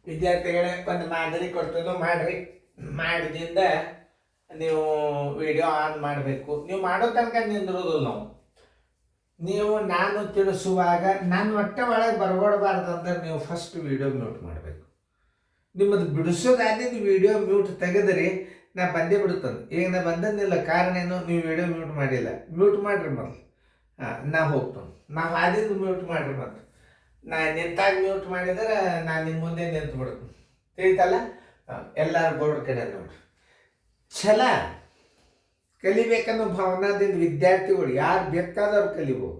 ವಿದ್ಯಾರ್ಥಿಗಳೇ, ಒಂದು ಮಾದರಿ ಕೊಡ್ತದೋ ಮಾಡ್ರಿ. ಮಾಡಿದಿಂದ ನೀವು ವಿಡಿಯೋ ಆನ್ ಮಾಡಬೇಕು. ನೀವು ಮಾಡೋ ತನಕ ನಿಂದಿರೋದಿಲ್ಲ ನೀವು ನಾನು ತಿಳಿಸುವಾಗ ನನ್ನ ಹೊಟ್ಟೆ ಒಳಗೆ ಬರ್ಕೊಡ್ಬಾರ್ದು ಅಂದ್ರೆ ನೀವು ಫಸ್ಟ್ ವಿಡಿಯೋ ಮ್ಯೂಟ್ ಮಾಡಬೇಕು. ನಿಮ್ಮದು ಬಿಡಿಸೋದಾದಿದ್ದು ವಿಡಿಯೋ ಮ್ಯೂಟ್ ತೆಗೆದ್ರಿ ನಾ ಬಂದೇ ಬಿಡುತ್ತಂದು. ಈಗ ನಾ ಬಂದನ್ನಿಲ್ಲ, ಕಾರಣ ಏನು? ನೀವು ವಿಡಿಯೋ ಮ್ಯೂಟ್ ಮಾಡಿಲ್ಲ. ಮ್ಯೂಟ್ ಮಾಡಿರಿ ಮೊದಲು. ನಾ ಹೋಗ್ತಾನೆ. ನಾವು ಆದಿದ್ದು ಮ್ಯೂಟ್ ಮಾಡಿರಿ ಮತ್ತು ನಾ ನಿಂತಾಗ ಮ್ಯೂಟ್ ಮಾಡಿದ್ರೆ ನಾನು ನಿಮ್ಮ ಮುಂದೆ ನಿಂತು ಬಿಡ್ತೀನಿ. ತಿಳಿತಲ್ಲ? ಎಲ್ಲರೂ ಬೋರ್ಡ್ ಕಡೆ ನೋಡ್ರಿ. ಛಲ ಕಲಿಬೇಕನ್ನೋ ಭಾವನಾದಿಂದ ವಿದ್ಯಾರ್ಥಿಗಳು ಯಾರು ಬೇಕಾದವ್ರು ಕಲಿಬೋದು.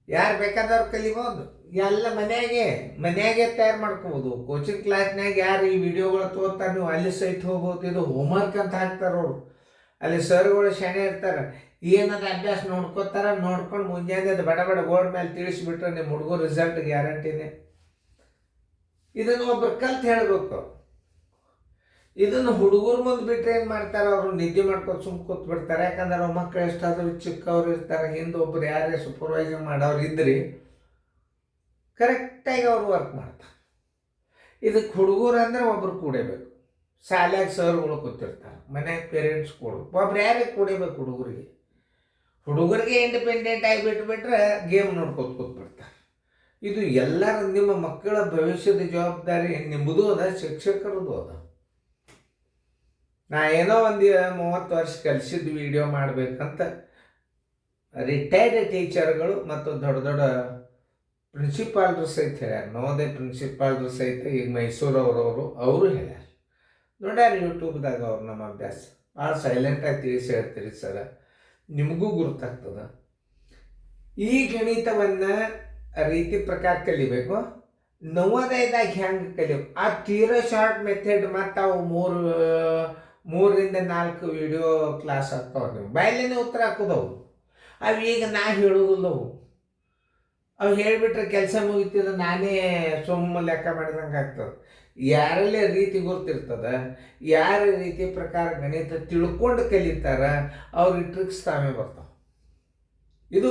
ಯಾರು ಬೇಕಾದವ್ರು ಕಲಿಬೋದು. ಎಲ್ಲ ಮನೆಯಾಗೆ ತಯಾರು ಮಾಡ್ಕೋಬೋದು. ಕೋಚಿಂಗ್ ಕ್ಲಾಸ್ನಾಗ ಯಾರು ಈ ವಿಡಿಯೋಗಳು ತೋರ್ತಾರೆ ನೀವು ಅಲ್ಲಿ ಸಹಿತ ಹೋಗ್ಬೋದು. ಇದು ಹೋಮ್ವರ್ಕ್ ಅಂತ ಹಾಕ್ತಾರವ್ರು. ಅಲ್ಲಿ ಸರ್ಗಳು ಶಾಣೆ ಇರ್ತಾರೆ. ಏನದ ಅಭ್ಯಾಸ ನೋಡ್ಕೋತಾರ. ನೋಡ್ಕೊಂಡು ಮುಂಜಾನೆ ಅದು ಬಡ ಬೋರ್ಡ್ ಮೇಲೆ ತಿಳಿಸ್ಬಿಟ್ರೆ ನಿಮ್ಮ ಹುಡುಗರು ರಿಸಲ್ಟ್ ಗ್ಯಾರಂಟಿನೇ. ಇದನ್ನು ಒಬ್ರು ಕಲ್ತು ಹೇಳಬೇಕು. ಇದನ್ನು ಹುಡುಗರು ಮುಂದೆ ಬಿಟ್ಟರೆ ಏನು ಮಾಡ್ತಾರೆ? ಅವರು ನಿದ್ದೆ ಮಾಡ್ಕೊಂಡು ಸುಮ್ಮ ಕೂತ್ಬಿಡ್ತಾರೆ. ಯಾಕಂದ್ರೆ ಅವ್ರ ಮಕ್ಕಳು ಎಷ್ಟಾದರೂ ಚಿಕ್ಕವ್ರು ಇರ್ತಾರೆ. ಹಿಂದೆ ಒಬ್ರು ಯಾರೇ ಸೂಪರ್ವೈಸರ್ ಮಾಡೋರು ಇದ್ರಿ ಕರೆಕ್ಟಾಗಿ ಅವ್ರು ವರ್ಕ್ ಮಾಡ್ತಾರೆ. ಇದಕ್ಕೆ ಹುಡುಗರು ಅಂದರೆ ಒಬ್ರು ಕೂಡಬೇಕು. ಶಾಲ್ಯಾಗ ಸರ್ಗಳು ಕೂತಿರ್ತಾರೆ, ಮನ್ಯಾಗ ಪೇರೆಂಟ್ಸ್ ಕೊಡ್ಬೇಕು. ಒಬ್ರು ಯಾರಿಗೆ ಕೂಡಬೇಕು? ಹುಡುಗರಿಗೆ ಇಂಡಿಪೆಂಡೆಂಟ್ ಆಗಿ ಬಿಟ್ಬಿಟ್ರೆ ಗೇಮ್ ನೋಡ್ಕೊತ ಕೂತ್ಬಿಡ್ತಾರೆ. ಇದು ಎಲ್ಲರ ನಿಮ್ಮ ಮಕ್ಕಳ ಭವಿಷ್ಯದ ಜವಾಬ್ದಾರಿ ನಿಮ್ಮದು ಅದ, ಶಿಕ್ಷಕರದು ಅದ. ನಾ ಏನೋ ಒಂದು 30 ವರ್ಷ ಕಲಿಸಿದ್ದು ವಿಡಿಯೋ ಮಾಡಬೇಕಂತ ರಿಟೈರ್ಡ್ ಟೀಚರ್ಗಳು ಮತ್ತು ದೊಡ್ಡ ಪ್ರಿನ್ಸಿಪಾಲ್ರು ಸಹಿತ ಹೇಳ್ಯಾರ. ನವೋದಯ ಪ್ರಿನ್ಸಿಪಾಲ್ರು ಸಹಿತ ಈಗ ಮೈಸೂರವ್ರವರು ಅವರು ಹೇಳ್ಯಾರ. ನೋಡ್ಯಾರ ಯೂಟ್ಯೂಬ್ದಾಗ ಅವ್ರು ನಮ್ಮ ಅಭ್ಯಾಸ ಭಾಳ ಸೈಲೆಂಟಾಗಿ ತಿಳಿಸಿ ಹೇಳ್ತೀರಿ ಸರ, ನಿಮಗೂ ಗುರುತಾಗ್ತದ. ಈ ಗಣಿತವನ್ನು ರೀತಿ ಪ್ರಕಾರ ಕಲಿಬೇಕು. ನವೋದಯದಾಗ ಹೆಂಗೆ ಕಲಿಬೇಕು? ಆ ತೀರಾ ಶಾರ್ಟ್ ಮೆಥಡ್ ಮತ್ತು ಅವು 3 ರಿಂದ 4 ವಿಡಿಯೋ ಕ್ಲಾಸ್ ಆಗ್ತಾವೆ. ನೀವು ಬಾಯಲ್ಲೇನೆ ಉತ್ತರ ಹಾಕೋದವು. ಅವು ಈಗ ನಾ ಹೇಳೋದಿಲ್ಲವು. ಅವು ಹೇಳಿಬಿಟ್ರೆ ಕೆಲಸ ಮುಗಿತಿದ್ರೆ ನಾನೇ ಸುಮ್ಮ ಲೆಕ್ಕ ಮಾಡಿದಂಗೆ ಆಗ್ತದೆ. ಯಾರಲ್ಲೇ ರೀತಿ ಗೊತ್ತಿರ್ತದ, ಯಾರ ರೀತಿ ಪ್ರಕಾರ ಗಣಿತ ತಿಳ್ಕೊಂಡು ಕಲಿತಾರ ಅವ್ರಿಗೆ ಟ್ರಿಕ್ಸ್ ತಾವೇ ಬರ್ತಾವೆ. ಇದು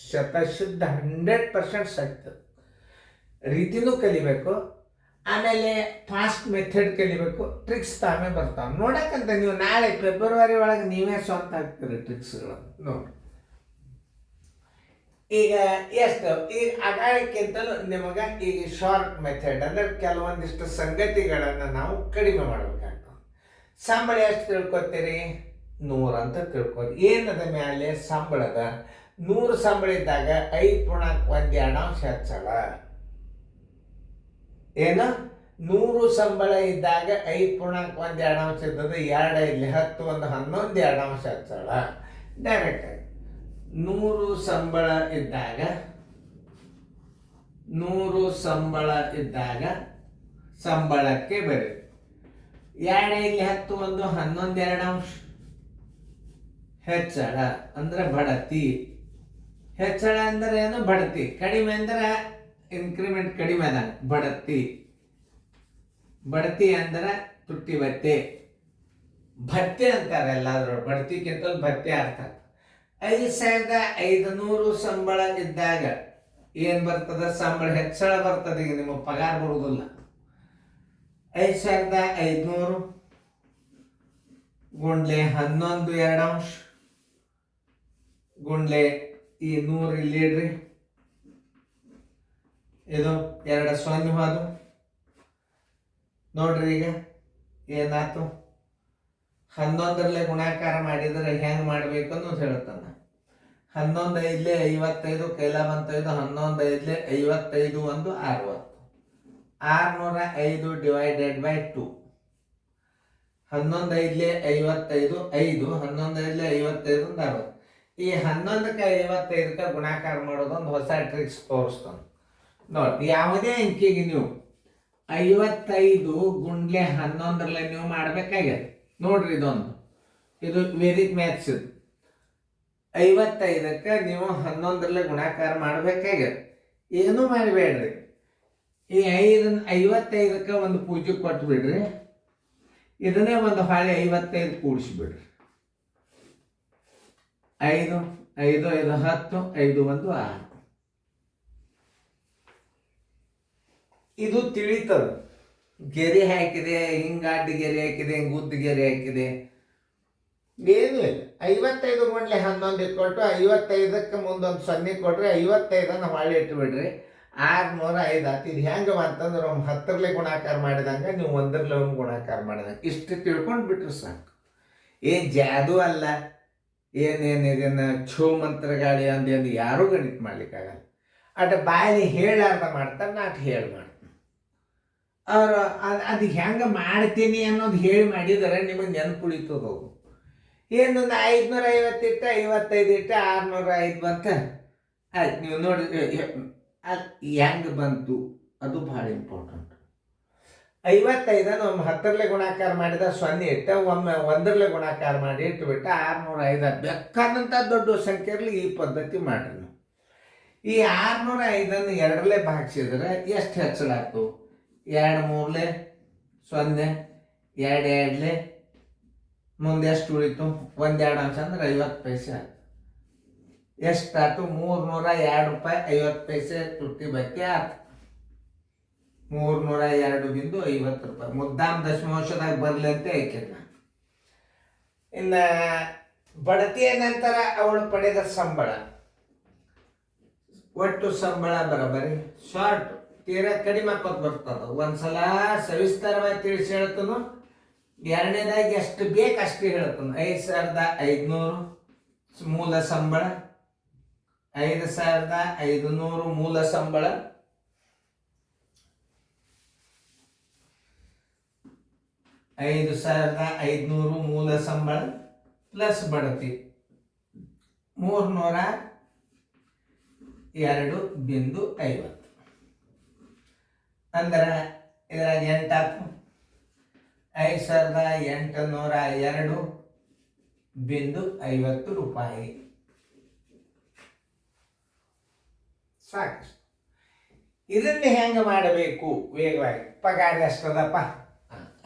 ಶತಶುದ್ಧ 100% ಸತ್ಯ. ರೀತಿನೂ ಕಲಿಬೇಕು, ಆಮೇಲೆ ಫಾಸ್ಟ್ ಮೆಥಡ್ ಕಲಿಬೇಕು. ಟ್ರಿಕ್ಸ್ ತಾವೇ ಬರ್ತಾವೆ. ನೋಡಕ್ಕಂತ ನೀವು ನಾಳೆ ಫೆಬ್ರವರಿ ಒಳಗೆ ನೀವೇ ಸ್ವಂತ ಆಗ್ತೀರಿ ಟ್ರಿಕ್ಸ್ಗಳನ್ನು ನೋಡಿ. ಈಗ ಎಷ್ಟು ಈಗ ಅಗಾಳಕ್ಕಿಂತಲೂ ನಿಮಗೆ ಈಗ ಶಾರ್ಟ್ ಮೆಥಡ್ ಅಂದರೆ ಕೆಲವೊಂದಿಷ್ಟು ಸಂಗತಿಗಳನ್ನು ನಾವು ಕಡಿಮೆ ಮಾಡಬೇಕಾಗ್ತದೆ. ಸಂಬಳ ಎಷ್ಟು ತಿಳ್ಕೊತೀರಿ? 100 ಅಂತ ತಿಳ್ಕೊರಿ. ಏನದ ಮೇಲೆ ಸಂಬಳದ 100 ಸಂಬಳ ಇದ್ದಾಗ 5.1 ಹೆಚ್ಚಳ. ಏನು? 100 ಸಂಬಳ ಇದ್ದಾಗ 5.1 ಇದ್ದದ್ದು 2 ಇಲ್ಲಿ 10 1 11 ಹೆಚ್ಚಳ. ಡೈರೆಕ್ಟ್ 100 ಸಂಬಳ ಇದ್ದಾಗ ಸಂಬಳಕ್ಕೆ ಬರೀ 2 ಇಲ್ಲಿ 10 1 11 ಹೆಚ್ಚಳ ಅಂದ್ರೆ ಬಡತಿ. ಹೆಚ್ಚಳ ಅಂದ್ರೆ ಏನು? ಬಡತಿ. ಕಡಿಮೆ ಅಂದ್ರೆ ಇನ್ಕ್ರಿಮೆಂಟ್ ಕಡಿಮೆ ಅದ. ಬಡತಿ ಅಂದ್ರೆ ತುಟ್ಟಿ ಭತ್ಯೆ. ಭತ್ಯೆ ಅಂತಾರೆ ಎಲ್ಲಾದ್ರೂ. ಬಡ್ತಿಗಿಂತ ಭತ್ಯೆ ಅರ್ಥ. 5,500 ಸಂಬಳ ಇದ್ದಾಗ ಏನು ಬರ್ತದ? ಸಂಬಳ ಹೆಚ್ಚಳ ಬರ್ತದೆ. ಈಗ ನಿಮ್ಮ ಪಗಾರ ಬರುವುದಿಲ್ಲ. 5,500 ಗುಂಡ್ಲೆ 11 ಗುಂಡ್ಲೆ ಈ 100 ಇಲ್ಲಿ ಇಡ್ರಿ. ಇದು 2 0 ಹೋದು ನೋಡ್ರಿ. ಈಗ ಏನಾಯ್ತು? 11 ಗುಣಾಕಾರ ಮಾಡಿದರೆ ಹೆಂಗೆ ಮಾಡಬೇಕು ಅನ್ನೋದು ಹೇಳ್ತಾನೆ. 11 5 55 ಕೈಲ ಬಂತು. 11 5 55 1 60. 605 ಡಿವೈಡೆಡ್ ಬೈ 2. 11 5 55 5. 11 5 55 60. ಈ 11ಕ್ಕೆ 55ಕ್ಕೆ ಗುಣಾಕಾರ ಮಾಡೋದೊಂದು ಹೊಸ ಟ್ರಿಕ್ಸ್ ತೋರಿಸ್ತಾನೆ ನೋಡಿ. ಯಾವುದೇ ಅಂಕಿಗೆ ನೀವು 55 ಗುಂಡ್ಲೆ 11 ನೀವು ಮಾಡಬೇಕಾಗ್ಯದ ನೋಡ್ರಿ. ಇದು ವೇದಿಕ್ ಮ್ಯಾಥ್ಸ್. ಇದು 55ಕ್ಕೆ ನೀವು 11 ಗುಣಾಕಾರ ಮಾಡಬೇಕಾಗ್ಯದ. ಏನೂ ಮಾಡಬೇಡ್ರಿ. ಈ 55ಕ್ಕೆ ಒಂದು ಪೂಜೆ ಕೊಟ್ಟು ಬಿಡ್ರಿ. ಇದನ್ನೇ ಒಂದು ಹಾಳೆ 55 ಕೂಡಿಸ್ಬಿಡ್ರಿ. 5 5 5 10 5 1 6. ಇದು ತಿಳಿತದ. ಗೆರೆ ಹಾಕಿದೆ, ಹಿಂಗೆ ಅಡ್ಡ ಗೆರೆ ಹಾಕಿದೆ, ಹಿಂಗೆ ಉದ್ದ ಗೆರೆ ಹಾಕಿದೆ, ಏನೂ ಇಲ್ಲ. 55 ಗುಂಡ್ಲೆ 11 ಇಟ್ಕೊಟ್ಟು 55ಕ್ಕೆ ಮುಂದೊಂದು 0 ಕೊಟ್ರೆ 55 ಹೊಳ್ಳಿ ಇಟ್ಬಿಡ್ರಿ. 605 ಆತು. ಇದು ಹೆಂಗೆ ಅಂತಂದ್ರೆ 10ರಲ್ಲಿ ಗುಣಾಕಾರ ಮಾಡಿದಂಗೆ ನೀವು 1ರಲ್ಲಿ ಗುಣಾಕಾರ ಮಾಡಿದಂಗೆ ಇಷ್ಟು ತಿಳ್ಕೊಂಡು ಬಿಟ್ರೆ ಸಾಕು. ಏನು ಜಾದು ಅಲ್ಲ, ಏನೇನಿದನ್ನು ಛೋ ಮಂತ್ರಗಾಳಿ ಅಂದೇನು ಯಾರೂ ಗಣಿತ ಮಾಡ್ಲಿಕ್ಕಾಗಲ್ಲ. ಅಟ್ ಬಾಯಲ್ಲಿ ಹೇಳಾರ್ದ ಮಾಡ್ತಾರೆ, ನಾ ಅಟ್ ಹೇಳಿ ಮಾಡ್ತೀನಿ. ಅವರು ಅದು ಹೆಂಗೆ ಮಾಡ್ತೀನಿ ಅನ್ನೋದು ಹೇಳಿ ಮಾಡಿದರೆ ನಿಮಗೆ ನೆನಪು ಉಳಿತದವು. ಏನೊಂದು 550 ಇಟ್ಟು 55 ಇಟ್ಟು 605 ಬಂತ ಆಯ್ತು. ನೀವು ನೋಡಿ ಅದು ಹೆಂಗೆ ಬಂತು ಅದು ಭಾಳ ಇಂಪಾರ್ಟೆಂಟ್. 55 ಒಮ್ಮೆ 10ರಲ್ಲಿ ಗುಣಾಕಾರ ಮಾಡಿದ 0 ಇಟ್ಟು, ಒಮ್ಮೆ 1ರಲ್ಲಿ ಗುಣಾಕಾರ ಮಾಡಿ ಇಟ್ಟುಬಿಟ್ಟು 605 ಬೇಕಾದಂಥ ದೊಡ್ಡ ಸಂಖ್ಯೆ ಇರಲಿ ಈ ಪದ್ಧತಿ ಮಾಡಿರಿ. ನಾವು ಈ 605 2ರಲ್ಲೇ ಭಾಗಿಸಿದ್ರೆ ಎಷ್ಟು ಹೆಚ್ಚಳಾಯ್ತು? 2 3 0, 2 2 ಮುಂದೆ ಎಷ್ಟು ಉಳಿತು? 1 2 ಅಂಶ ಅಂದ್ರೆ 50 ಪೈಸೆ ಆಯ್ತು. ಎಷ್ಟಾಯ್ತು? 302 ರೂಪಾಯಿ 50 ಪೈಸೆ ತುಟ್ಟಿ ಬತ್ತಿ ಆಯ್ತು. 302.50 ರೂಪಾಯಿ ಮುದ್ದಾಮ್ ದಶಮಾಂಶದಾಗ ಬರಲಿ ಅಂತ ಹಾಕಿದ್ನ. ಇನ್ನು ಬಡತಿಯ ನಂತರ ಅವಳು ಪಡೆದ ಸಂಬಳ, ಒಟ್ಟು ಸಂಬಳ ಬರಬರಿ ಶಾರ್ಟ್ ತೀರಾ ಕಡಿಮೆ ಹಾಕೋದು ಬರ್ತದ. ಒಂದ್ಸಲ ಸವಿಸ್ತಾರವಾಗಿ ತಿಳಿಸಿ ಹೇಳ್ತನು, ಎರಡನೇದಾಗಿ ಎಷ್ಟು ಬೇಕು ಅಷ್ಟು ಹೇಳ್ತಾನೆ. 5,500 ಮೂಲ ಸಂಬಳ, 5,500 ಮೂಲ ಸಂಬಳ, 5,500 ಮೂಲ ಸಂಬಳ ಪ್ಲಸ್ ಬಡ್ತಿ 302.50 ಅಂದ್ರೆ ಇದ್ರಾಗ 8 ಆಯ್ತು. 5,802.50 ರೂಪಾಯಿ ಸಾಕು. ಇದನ್ನ ಹೆಂಗೆ ಮಾಡಬೇಕು ವೇಗವಾಗಿ? ಪಗಾರ ಎಷ್ಟದಪ್ಪ?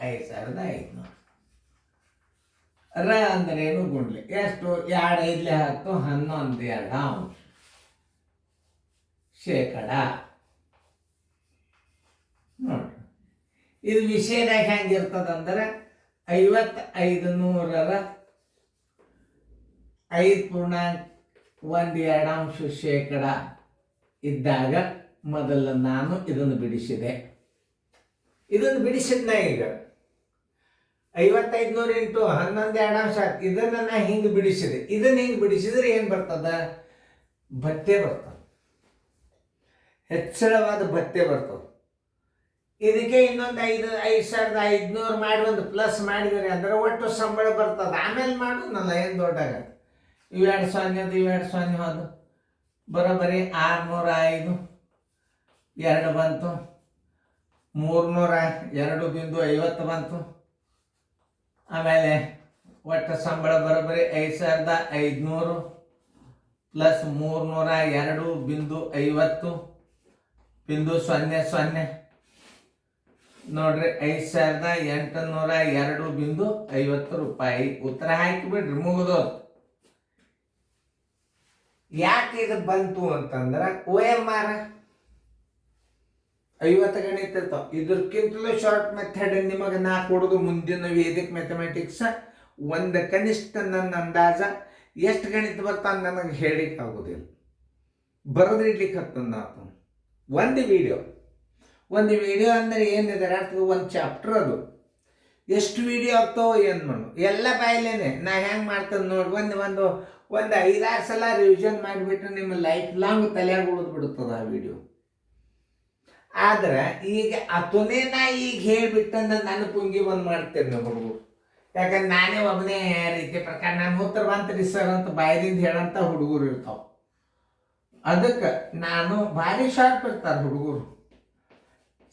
5,500. ರ ಅಂದ್ರೇನು? ಗುಂಡ್ಲೆ ಎಷ್ಟು? 2 5 10 11 2 ಶೇಕಡ. ನೋಡ್ರಿ ಇದು ವಿಷಯದಾಗ ಹೆಂಗಿರ್ತದಂದ್ರೆ 5,500ರ 5.12 ಶೇಕಡ ಇದ್ದಾಗ ಮೊದಲು ನಾನು ಇದನ್ನು ಬಿಡಿಸಿದೆ. ಇದನ್ನು ಬಿಡಿಸಿದ್ನ ಈಗ 5,500 ಇಂಟು 11 2 ಇದನ್ನು ನಾ ಹಿಂಗೆ ಬಿಡಿಸಿದೆ. ಇದನ್ನು ಹಿಂಗೆ ಬಿಡಿಸಿದ್ರೆ ಏನು ಬರ್ತದ? ಭತ್ತೆ ಬರ್ತದೆ, ಹೆಚ್ಚಳವಾದ ಭತ್ತೆ ಬರ್ತದೆ. ಇದಕ್ಕೆ ಇನ್ನೊಂದು 5,500 ಮಾಡಿ ಒಂದು ಪ್ಲಸ್ ಮಾಡಿದರೆ ಅಂದ್ರೆ ಒಟ್ಟು ಸಂಬಳ ಬರ್ತದೆ. ಆಮೇಲೆ ಮಾಡೋದಲ್ಲ, ಏನು ದೊಡ್ಡಾಗತ್ತೆ. ಇವೆರಡು 0 ಇವೆರಡು 0 ಅದು ಬರೋಬ್ಬರಿ 605 2 ಬಂತು, 302.50 ಬಂತು. ಆಮೇಲೆ ಒಟ್ಟು ಸಂಬಳ ಬರೋಬ್ಬರಿ 5,500 ಪ್ಲಸ್ 302.50 ನೋಡ್ರಿ 5,802.50 ರೂಪಾಯಿ. ಉತ್ತರ ಹಾಕಿಬಿಡ್ರಿ, ಮುಗಿದೋದು. ಯಾಕೆ ಇದು ಬಂತು ಅಂತಂದ್ರೆ OMR 50 ಗಣಿತ ಇರ್ತಾವ. ಇದಕ್ಕಿಂತಲೂ ಶಾರ್ಟ್ ಮೆಥಡ್ ನಿಮಗೆ ನಾ ಕೊಡೋದು ಮುಂದಿನ ವೇದಿಕ್ ಮ್ಯಾಥಮೆಟಿಕ್ಸ್. ಒಂದು ಕನಿಷ್ಠ ನನ್ನ ಅಂದಾಜ ಎಷ್ಟು ಗಣಿತ ಬರ್ತಾನೆ ನನಗೆ ಹೇಳಿಕ್ಕೆ ಆಗೋದಿಲ್ಲ, ಬರೆದು ಇಡ್ಲಿಕ್ಕೆ ಹತ್ತಂದ ಆತು. ಒಂದು ವಿಡಿಯೋ ಅಂದರೆ ಏನಿದೆ ಅರ್ಥ? ಒಂದು ಚಾಪ್ಟರ್ ಅದು. ಎಷ್ಟು ವಿಡಿಯೋ ಆಗ್ತಾವೋ ಏನು ಮಾಡು, ಎಲ್ಲ ಬಾಯಲ್ಲೇನೆ. ನಾ ಹೆಂಗೆ ಮಾಡ್ತೇನೆ ನೋಡಿ, ಒಂದು 5-6 ಸಲ ರಿವಿಷನ್ ಮಾಡಿಬಿಟ್ರೆ ನಿಮ್ಮ ಲೈಫ್ ಲಾಂಗ್ ತಲೆಯಾಗ ಉಳಿದು ಬಿಡುತ್ತದೆ ಆ ವಿಡಿಯೋ. ಆದ್ರೆ ಈಗ ಅದನ್ನೇ ನಾ ಈಗ ಹೇಳಿಬಿಟ್ಟಂದ್ರೆ ನನ್ನ ಪುಂಗಿ ಬಂದು ಮಾಡ್ತೇನೆ ಹುಡುಗರು. ಯಾಕಂದ್ರೆ ನಾನೇ ಒಬ್ಬನೇ ರೀತಿ ಪ್ರಕಾರ ನಾನು ಉತ್ತರ ಬಂತ್ರಿ ಸರ್ ಅಂತ ಬಾಯದಿಂದ ಹೇಳಂತ ಹುಡುಗರು ಇರ್ತಾವೆ. ಅದಕ್ಕೆ ನಾನು ಭಾರಿ ಶಾರ್ಪ್ ಇರ್ತಾರೆ ಹುಡುಗರು.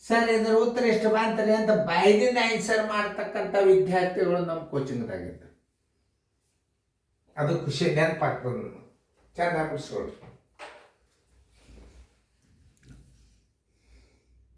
ಸರ್ ಇದ್ರ ಉತ್ತರ ಎಷ್ಟು ಬಂತರಿ ಅಂತ ಬಾಯದಿಂದ ಆನ್ಸರ್ ಮಾಡ್ತಕ್ಕಂಥ ವಿದ್ಯಾರ್ಥಿಗಳು ನಮ್ಮ ಕೋಚಿಂಗ್ದಾಗಿದ್ದರು. ಅದು ಖುಷಿ ನೆನಪಾಗ್ತದೆ. ಚೆನ್ನಾಗಿ ಬಿಡಿಸ್ಕೊಳ್ರಿ.